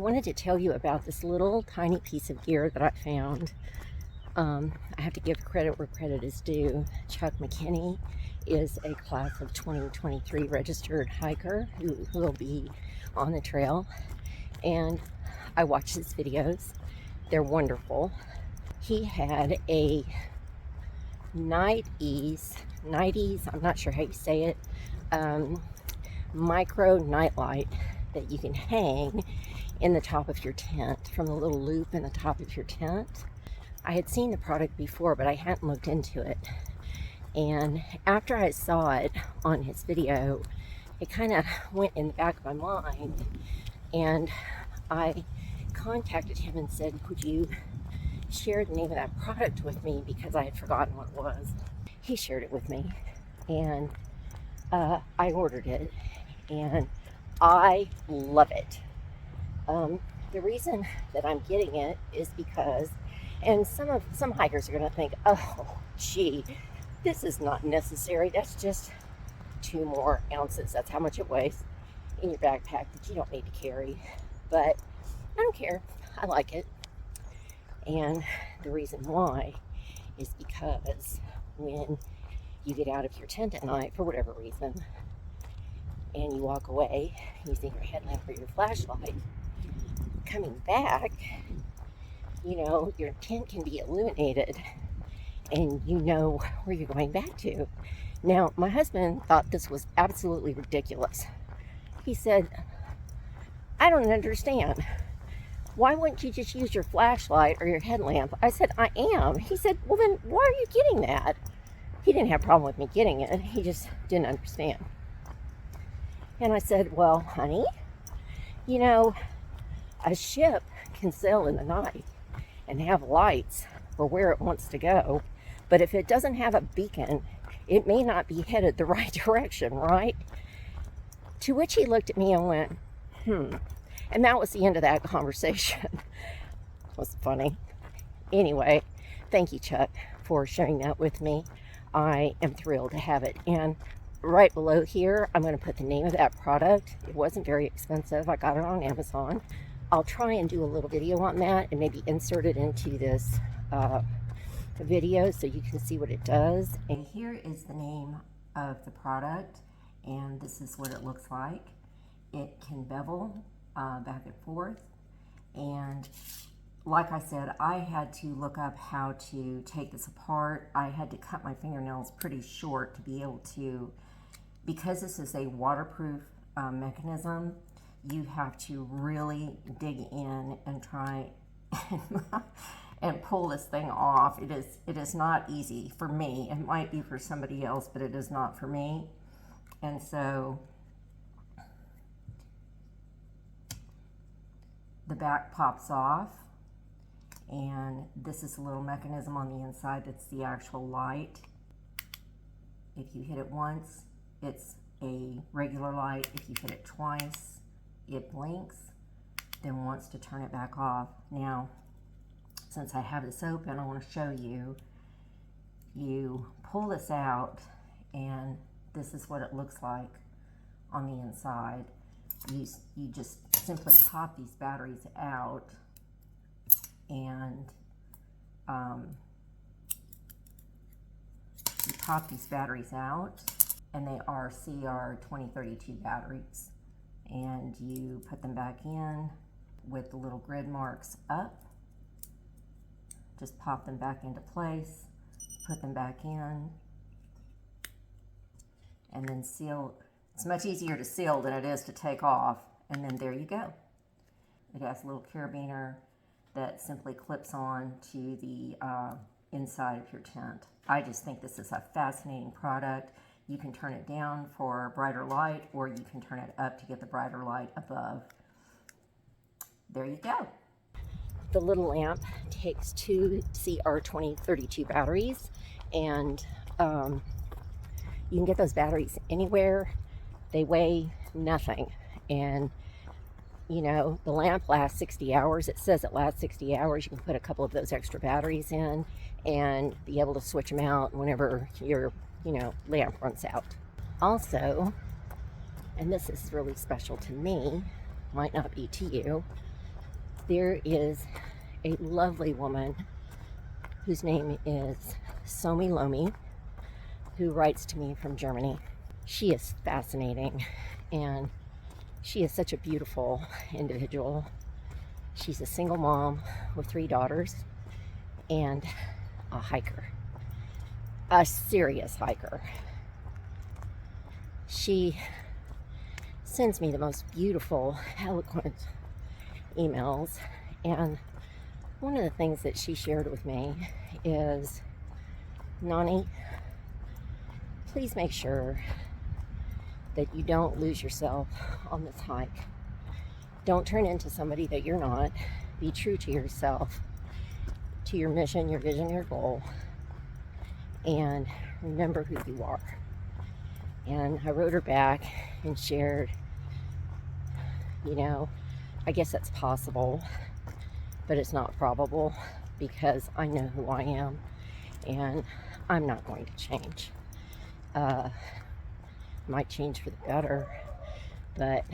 wanted to tell you about this little tiny piece of gear that I found. I have to give credit where credit is due. Chuck McKinney is a class of 2023 registered hiker who will be on the trail, and I watch his videos. They're wonderful. He had a nighties, I'm not sure how you say it, micro nightlight that you can hang in the top of your tent, from the little loop in the top of your tent. I had seen the product before, but I hadn't looked into it. And after I saw it on his video, it kind of went in the back of my mind. And I contacted him and said, would you share the name of that product with me, because I had forgotten what it was. He shared it with me, and I ordered it, and I love it. The reason that I'm getting it is because, and some hikers are going to think, oh, gee, this is not necessary. That's just 2 more ounces. That's how much it weighs in your backpack that you don't need to carry. But I don't care. I like it. And the reason why is because when you get out of your tent at night, for whatever reason, and you walk away using your headlamp or your flashlight, coming back, you know, your tent can be illuminated and you know where you're going back to. Now, my husband thought this was absolutely ridiculous. He said, I don't understand. Why wouldn't you just use your flashlight or your headlamp? I said, I am. He said, well, then why are you getting that? He didn't have a problem with me getting it. He just didn't understand. And I said, well, honey, you know, a ship can sail in the night and have lights for where it wants to go. But if it doesn't have a beacon, it may not be headed the right direction, right? To which he looked at me and went, And that was the end of that conversation. It was funny. Anyway, thank you, Chuck, for sharing that with me. I am thrilled to have it. And right below here, I'm going to put the name of that product. It wasn't very expensive. I got it on Amazon. I'll try and do a little video on that and maybe insert it into this video so you can see what it does. And here is the name of the product, and this is what it looks like. It can bevel back and forth, and like I said, I had to look up how to take this apart. I had to cut my fingernails pretty short to be able to, because this is a waterproof mechanism, you have to really dig in and try and pull this thing off. It is not easy for me. It might be for somebody else, but it is not for me. And so the back pops off, and this is a little mechanism on the inside that's the actual light. If you hit it once, it's a regular light. If you hit it twice, it blinks, then wants to turn it back off. Now, since I have this open, I want to show you. You pull this out, and this is what it looks like on the inside. You just simply pop these batteries out, and you pop these batteries out, and they are CR2032 batteries, and you put them back in with the little grid marks up. Just pop them back into place, put them back in, and then seal. It's much easier to seal than it is to take off, and then there you go. It has a little carabiner that simply clips on to the inside of your tent. I just think this is a fascinating product. You can turn it down for brighter light, or you can turn it up to get the brighter light above. There you go. The little lamp takes 2 CR2032 batteries, and you can get those batteries anywhere. They weigh nothing, and you know, the lamp lasts 60 hours. It says it lasts 60 hours. You can put a couple of those extra batteries in and be able to switch them out whenever your, lamp runs out. Also, and this is really special to me, might not be to you, there is a lovely woman whose name is Somi Lomi, who writes to me from Germany. She is fascinating, and she is such a beautiful individual. She's a single mom with 3 daughters and a hiker, a serious hiker. She sends me the most beautiful, eloquent emails, and one of the things that she shared with me is, Nonnie, please make sure that you don't lose yourself on this hike. Don't turn into somebody that you're not. Be true to yourself, to your mission, your vision, your goal, and remember who you are. And I wrote her back and shared, I guess that's possible, but it's not probable, because I know who I am and I'm not going to change. Might change for the better, but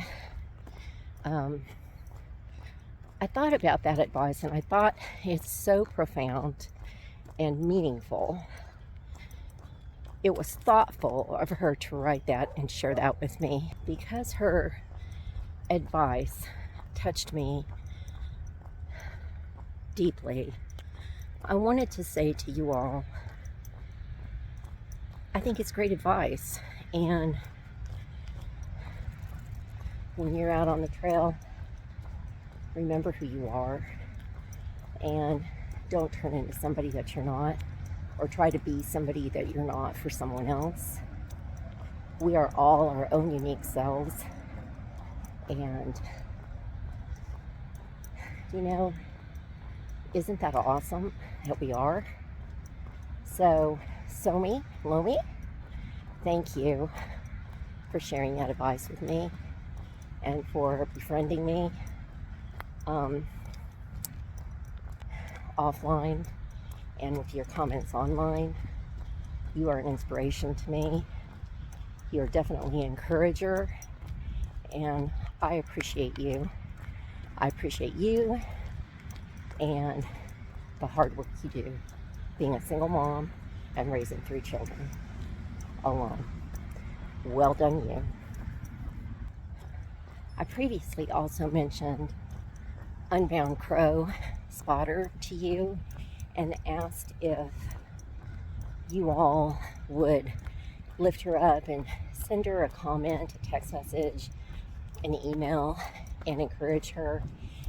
I thought about that advice, and I thought it's so profound and meaningful. It was thoughtful of her to write that and share that with me, because her advice touched me deeply. I wanted to say to you all, I think it's great advice, and when you're out on the trail, remember who you are, and don't turn into somebody that you're not, or try to be somebody that you're not for someone else. We are all our own unique selves, and isn't that awesome that we are? So, Somi Lomi, thank you for sharing that advice with me and for befriending me offline and with your comments online. You are an inspiration to me. You are definitely an encourager, and I appreciate you. I appreciate you and the hard work you do, being a single mom and raising 3 children alone. Well done, you. I previously also mentioned Unbound Crow spotter to you and asked if you all would lift her up and send her a comment, a text message, an email, and encourage her,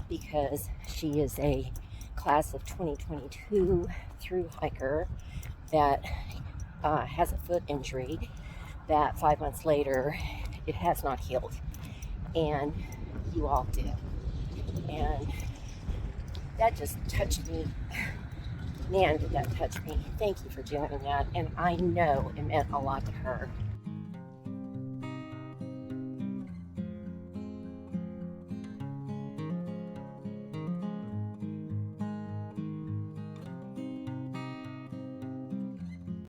because she is a class of 2022 Thru-hiker that has a foot injury that 5 months later it has not healed, and you all did, and that just touched me. Man, did that touch me. Thank you for doing that, and I know it meant a lot to her.